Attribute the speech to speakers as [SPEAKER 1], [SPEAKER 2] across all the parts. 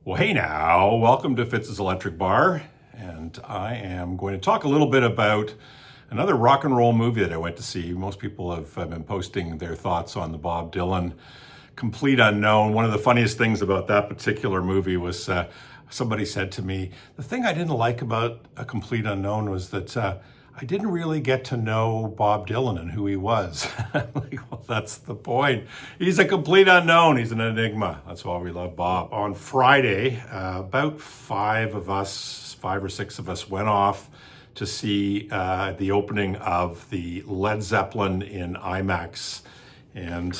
[SPEAKER 1] Well, hey now, welcome to Fitz's Electric Bar, and I am going to talk a little bit about another rock and roll movie that I went to see. Most people have been posting their thoughts on the Bob Dylan Complete Unknown. One of the funniest things about that particular movie was somebody said to me, the thing I didn't like about A Complete Unknown was that I didn't really get to know Bob Dylan and who he was. I'm like, well, that's the point. He's a complete unknown. He's an enigma. That's why we love Bob. On Friday, about five or six of us went off to see the opening of the Led Zeppelin in IMAX. And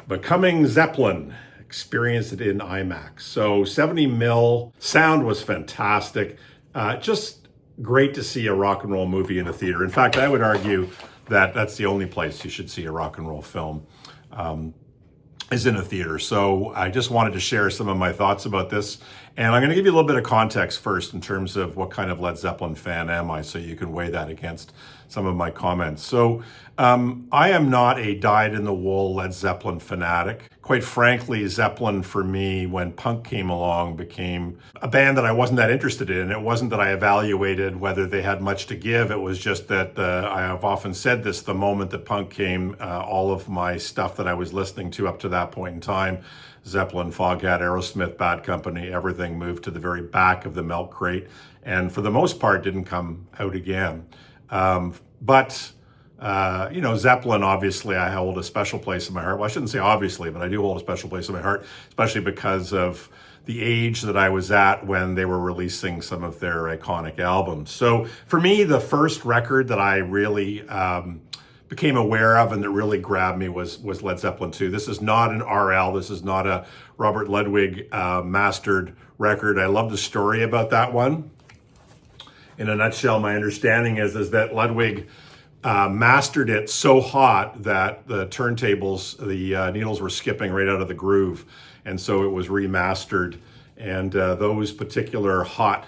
[SPEAKER 1] Becoming Zeppelin, experienced it in IMAX. So 70 mil, sound was fantastic. Just great to see a rock and roll movie in a theater. In fact, I would argue that that's the only place you should see a rock and roll film is in a theater. So I just wanted to share some of my thoughts about this. And I'm going to give you a little bit of context first in terms of what kind of Led Zeppelin fan am I, so you can weigh that against some of my comments. So I am not a dyed-in-the-wool Led Zeppelin fanatic. Quite frankly, Zeppelin for me, when punk came along, became a band that I wasn't that interested in. It wasn't that I evaluated whether they had much to give. It was just that I have often said this, the moment that punk came, all of my stuff that I was listening to up to that point in time, Zeppelin, Foghat, Aerosmith, Bad Company, everything moved to the very back of the milk crate, and for the most part didn't come out again. Zeppelin, obviously, I hold a special place in my heart. Well, I shouldn't say obviously, but I do hold a special place in my heart, especially because of the age that I was at when they were releasing some of their iconic albums. So for me, the first record that I really became aware of and that really grabbed me was Led Zeppelin II. This is not an RL. This is not a Robert Ludwig mastered record. I love the story about that one. In a nutshell, my understanding is that Ludwig mastered it so hot that the turntables, the needles were skipping right out of the groove. And so it was remastered. And those particular hot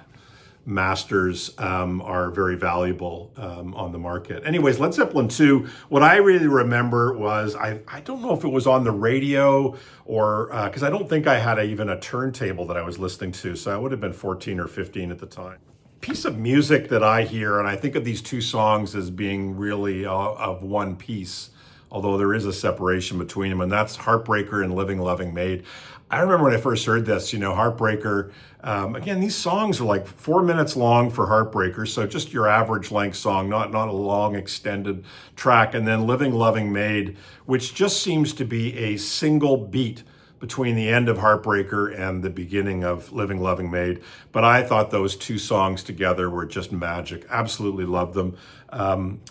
[SPEAKER 1] masters are very valuable on the market. Anyways, Led Zeppelin II, what I really remember was, I don't know if it was on the radio or, because I don't think I had even a turntable that I was listening to. So I would have been 14 or 15 at the time. Piece of music that I hear, and I think of these two songs as being really of one piece, although there is a separation between them, and that's Heartbreaker and Living Loving Maid. I remember when I first heard this, Heartbreaker, again, these songs are like 4 minutes long for Heartbreaker, so just your average length song, not a long extended track, and then Living Loving Maid, which just seems to be a single beat between the end of Heartbreaker and the beginning of Living Loving Maid. But I thought those two songs together were just magic. Absolutely loved them.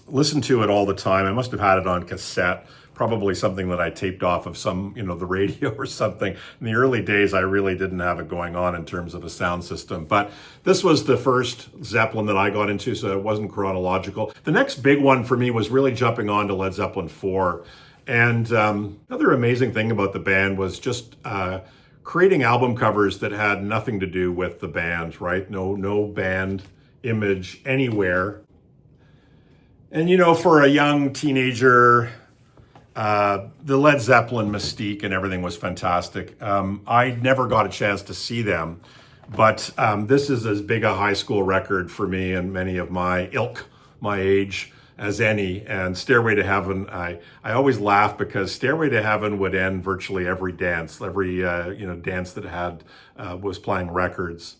[SPEAKER 1] Listened to it all the time. I must have had it on cassette, probably something that I taped off of some, the radio or something. In the early days, I really didn't have it going on in terms of a sound system. But this was the first Zeppelin that I got into, so it wasn't chronological. The next big one for me was really jumping on to Led Zeppelin IV. And another amazing thing about the band was just creating album covers that had nothing to do with the band, right? No band image anywhere. And for a young teenager, the Led Zeppelin mystique and everything was fantastic. I never got a chance to see them, but this is as big a high school record for me and many of my age, as any. And Stairway to Heaven, I always laugh because Stairway to Heaven would end virtually every dance, every dance that had was playing records.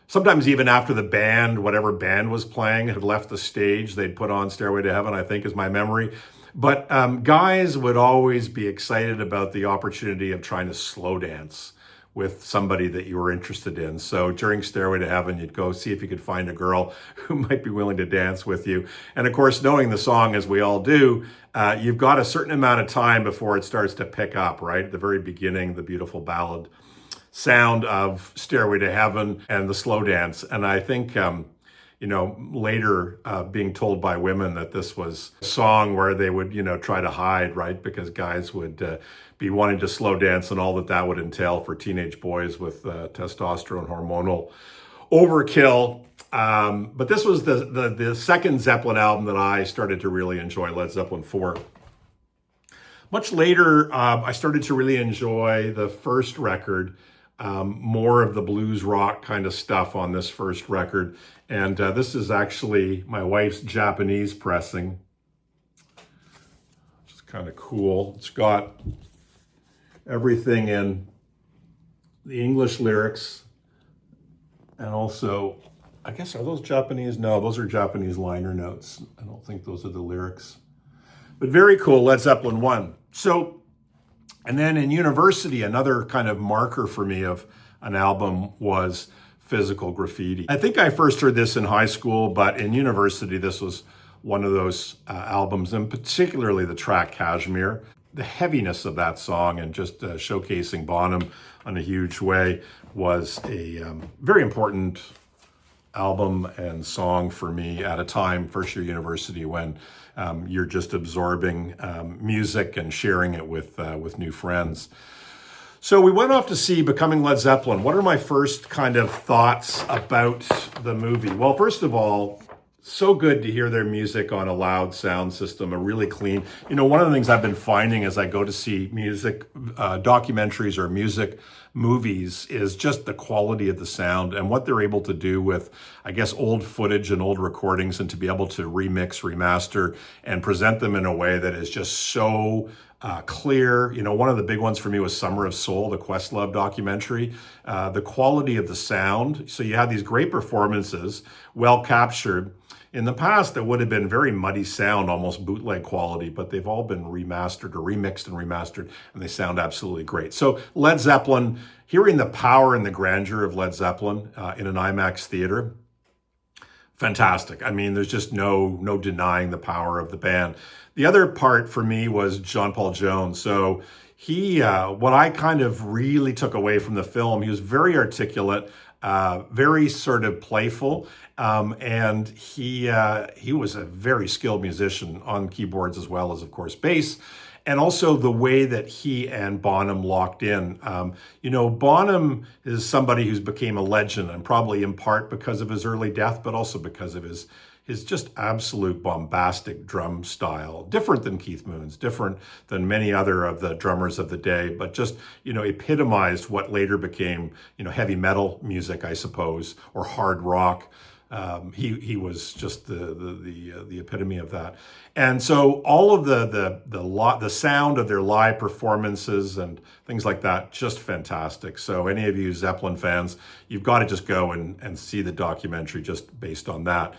[SPEAKER 1] Sometimes even after the band, whatever band was playing, had left the stage, they'd put on Stairway to Heaven, I think is my memory. But guys would always be excited about the opportunity of trying to slow dance with somebody that you were interested in. So during Stairway to Heaven, you'd go see if you could find a girl who might be willing to dance with you. And of course, knowing the song as we all do, you've got a certain amount of time before it starts to pick up, right? At the very beginning, the beautiful ballad sound of Stairway to Heaven and the slow dance. And I think, later being told by women that this was a song where they would, try to hide, right? Because guys would be wanting to slow dance and all that would entail for teenage boys with testosterone hormonal overkill. But this was the second Zeppelin album that I started to really enjoy, Led Zeppelin IV. Much later, I started to really enjoy the first record, more of the blues rock kind of stuff on this first record. And this is actually my wife's Japanese pressing, which is kind of cool. It's got everything in the English lyrics, and also, I guess, are those Japanese? No, those are Japanese liner notes. I don't think those are the lyrics. But very cool, Led Zeppelin I. So, and then in university, another kind of marker for me of an album was physical graffiti. I think I first heard this in high school, but in university, this was one of those albums, and particularly the track Kashmir. The heaviness of that song and just showcasing Bonham in a huge way was a very important album and song for me at a time, first year university, when you're just absorbing music and sharing it with new friends. So we went off to see Becoming Led Zeppelin. What are my first kind of thoughts about the movie? Well, first of all, so good to hear their music on a loud sound system, a really clean. You know, one of the things I've been finding as I go to see music documentaries or music movies is just the quality of the sound and what they're able to do with, I guess, old footage and old recordings, and to be able to remix, remaster, and present them in a way that is just so clear. You know, one of the big ones for me was Summer of Soul, the Questlove documentary. The quality of the sound. So you have these great performances, well captured. In the past, it would have been very muddy sound, almost bootleg quality, but they've all been remastered or remixed and remastered, and they sound absolutely great. So Led Zeppelin, hearing the power and the grandeur of Led Zeppelin in an IMAX theater, fantastic. I mean, there's just no denying the power of the band. The other part for me was John Paul Jones. So he, what I kind of really took away from the film, he was very articulate, very sort of playful, and he was a very skilled musician on keyboards as well as, of course, bass. And also the way that he and Bonham locked in. You know, Bonham is somebody who's became a legend, and probably in part because of his early death, but also because of his just absolute bombastic drum style. Different than Keith Moon's, different than many other of the drummers of the day, but just, you know, epitomized what later became, you know, heavy metal music, I suppose, or hard rock. He was just the epitome of that. And so all of the sound of their live performances and things like that, just fantastic. So any of you Zeppelin fans, you've got to just go and see the documentary just based on that.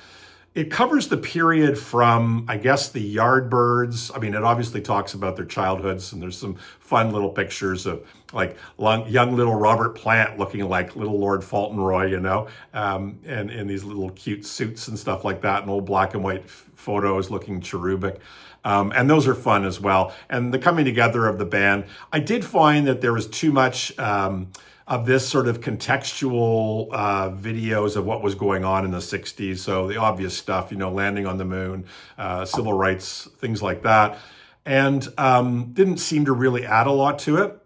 [SPEAKER 1] It covers the period from, I guess, the Yardbirds. I mean, it obviously talks about their childhoods, and there's some fun little pictures of like young little Robert Plant looking like little Lord Fauntleroy, you know, and in these little cute suits and stuff like that, and old black and white photos looking cherubic. And those are fun as well. And the coming together of the band. I did find that there was too much of this sort of contextual videos of what was going on in the 60s. So the obvious stuff, you know, landing on the moon, civil rights, things like that. And didn't seem to really add a lot to it.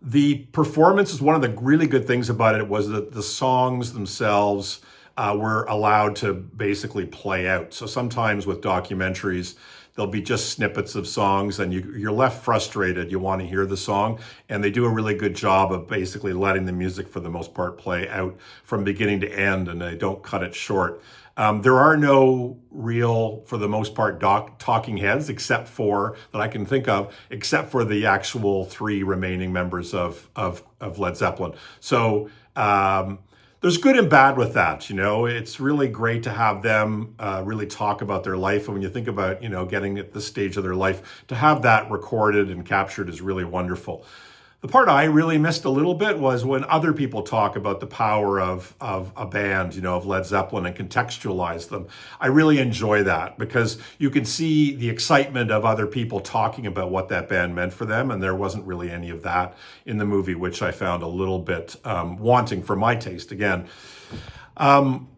[SPEAKER 1] The performance is one of the really good things about it, was that the songs themselves were allowed to basically play out. So sometimes with documentaries, there'll be just snippets of songs and you're left frustrated. You want to hear the song, and they do a really good job of basically letting the music, for the most part, play out from beginning to end, and they don't cut it short. There are no real, for the most part, talking heads, except for, that I can think of, except for the actual three remaining members of Led Zeppelin. So there's good and bad with that, you know. It's really great to have them really talk about their life. And when you think about, you know, getting at this stage of their life, to have that recorded and captured is really wonderful. The part I really missed a little bit was when other people talk about the power of a band, you know, of Led Zeppelin, and contextualize them. I really enjoy that, because you can see the excitement of other people talking about what that band meant for them, and there wasn't really any of that in the movie, which I found a little bit wanting for my taste, again.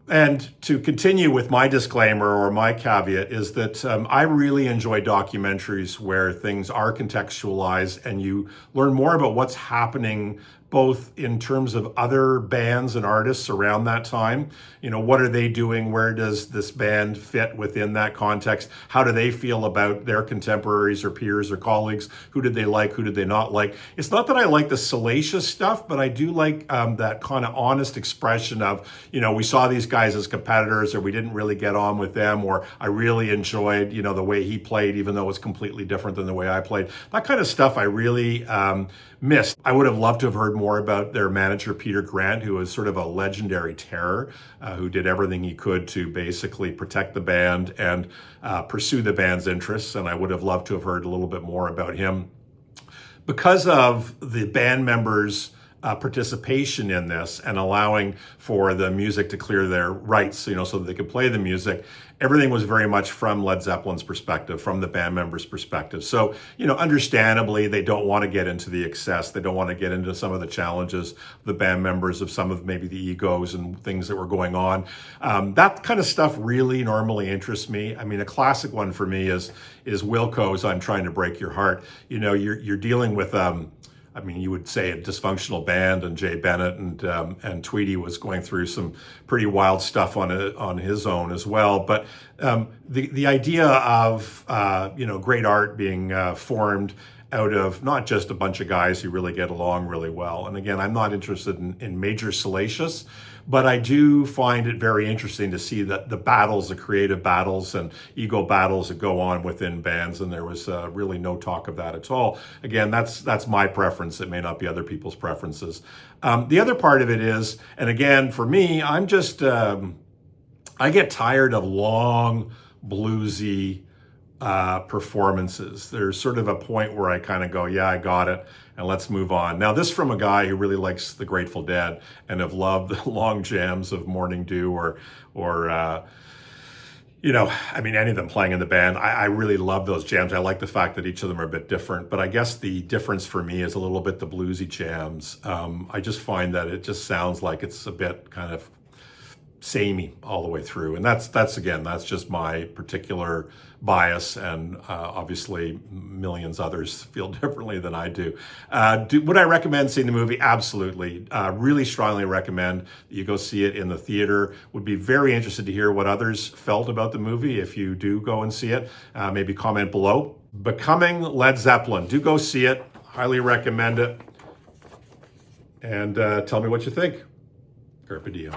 [SPEAKER 1] And to continue with my disclaimer or my caveat is that I really enjoy documentaries where things are contextualized and you learn more about what's happening both in terms of other bands and artists around that time. What are they doing? Where does this band fit within that context? How do they feel about their contemporaries or peers or colleagues? Who did they like? Who did they not like? It's not that I like the salacious stuff, but I do like that kind of honest expression of, we saw these guys as competitors, or we didn't really get on with them, or I really enjoyed, the way he played, even though it was completely different than the way I played. That kind of stuff I really missed. I would have loved to have heard more about their manager, Peter Grant, who was sort of a legendary terror, who did everything he could to basically protect the band and pursue the band's interests. And I would have loved to have heard a little bit more about him. Because of the band members' participation in this and allowing for the music to clear their rights, so that they could play the music, everything was very much from Led Zeppelin's perspective, from the band members' perspective. So, understandably, they don't want to get into the excess. They don't want to get into some of the challenges, the band members, of some of maybe the egos and things that were going on. That kind of stuff really normally interests me. I mean, a classic one for me is Wilco's "I'm Trying to Break Your Heart." You're dealing with you would say a dysfunctional band, and Jay Bennett and Tweedy was going through some pretty wild stuff on his own as well. But the idea of great art being formed out of not just a bunch of guys who really get along really well. And again, I'm not interested in major salacious, but I do find it very interesting to see that the battles, the creative battles and ego battles that go on within bands, and there was really no talk of that at all. Again, that's my preference. It may not be other people's preferences. The other part of it is, and again, for me, I'm just, I get tired of long, bluesy performances. There's sort of a point where I kind of go, yeah, I got it, and let's move on. Now, this from a guy who really likes the Grateful Dead and have loved the long jams of Morning Dew or any of them playing in the band. I really love those jams. I like the fact that each of them are a bit different, but I guess the difference for me is a little bit the bluesy jams. I just find that it just sounds like it's a bit kind of samey all the way through. And that's just my particular bias, and obviously millions others feel differently than I do. Would I recommend seeing the movie? Absolutely. Really strongly recommend that you go see it in the theater. Would be very interested to hear what others felt about the movie if you do go and see it. Maybe comment below. Becoming Led Zeppelin. Do go see it. Highly recommend it. And tell me what you think. Carpe diem.